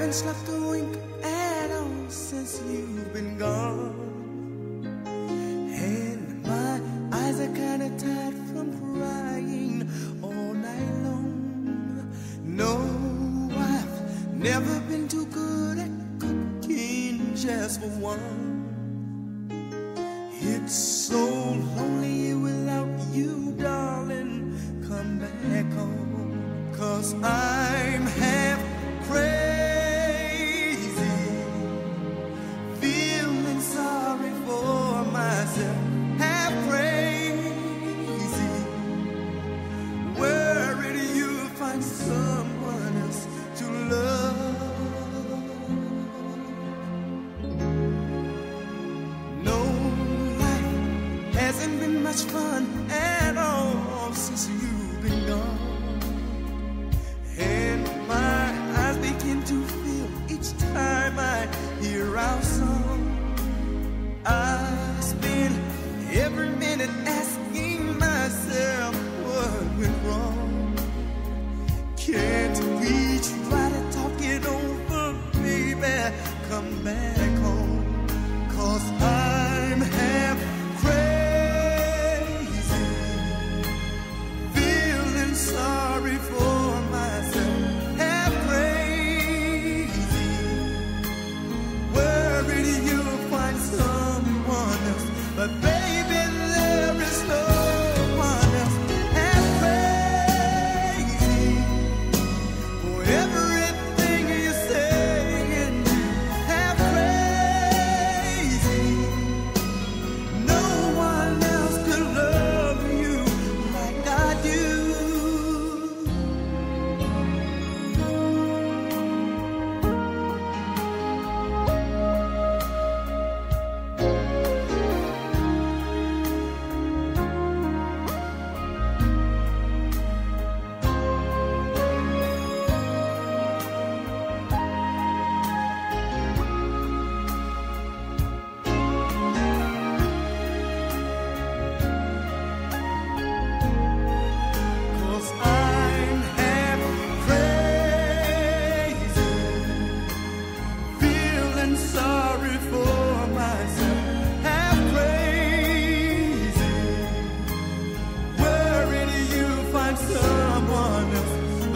haven't slept a wink at all since you've been gone. And my eyes are kinda tired from crying all night long. No, I've never been too good at cooking just for one. It's so lonely without you, darling. Come back home, 'cause I'm half crazy, feeling sorry for myself. Half crazy, worried you'll find someone else to love. No, life hasn't been much fun at all since you've been gone. And my eyes begin to fill each time I hear our song. I spend every minute asking myself what went wrong. Can't we try to talk it over, baby? Come back home, 'cause I'm half crazy, feeling sorry for myself. Half crazy, worried you'll find someone else, but baby, there is no one else. Half crazy for everything you say and do. Half crazy, no one else could love you like I do.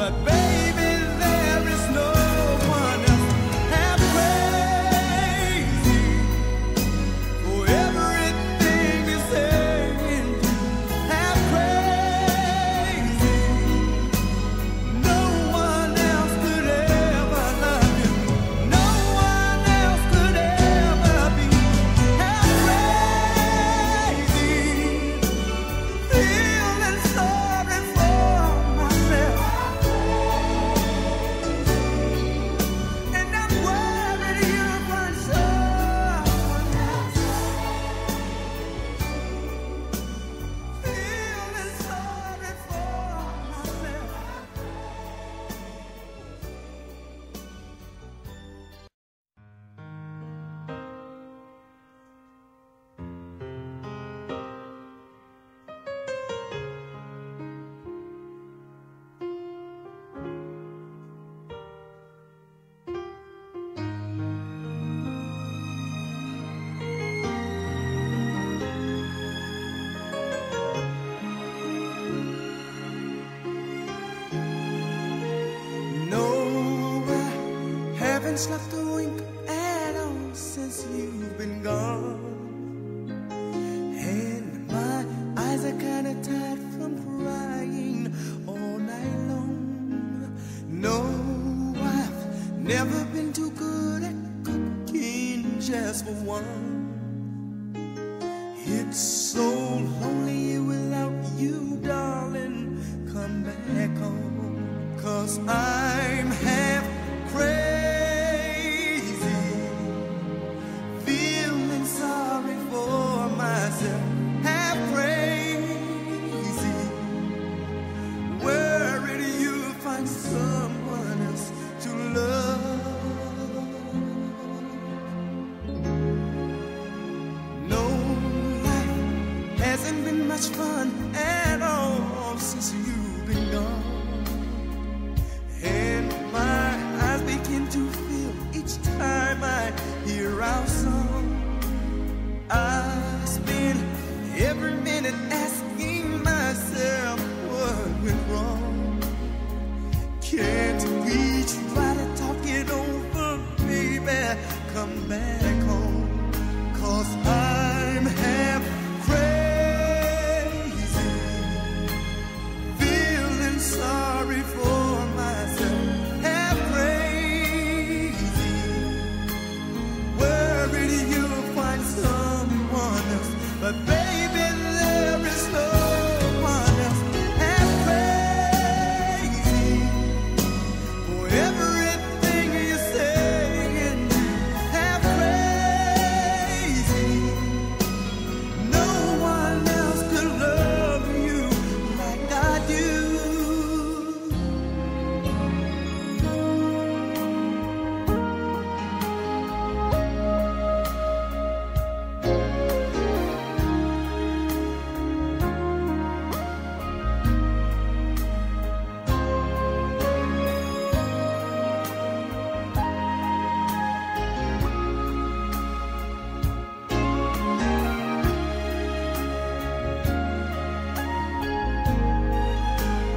But baby, there is no one else. Half crazy for everything you say and do. Half crazy, no one else could ever love you. No one else could ever be. Half crazy, feeling sorry for myself. Haven't slept a wink at all since you've been gone. And my eyes are kinda tired from crying all night long. No, I've never been too good at cooking just for one. It's so lonely without you, darling. Come back home, 'cause I'm half crazy, feeling sorry for myself. Half crazy, worried you'll find someone else to love. No, life hasn't been much fun at all since you've been gone. And my eyes begin to feel come back home, 'cause I'm half crazy, feeling sorry for myself, half crazy, worried you'll find someone else, but baby there is no one else, half crazy for everything you say and do, half crazy. No one else could love you like I do.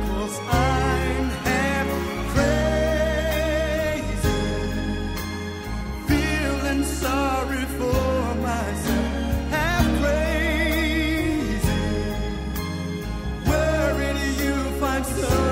Cause I'm half crazy, feeling sorry for myself, half crazy, worried you'll find some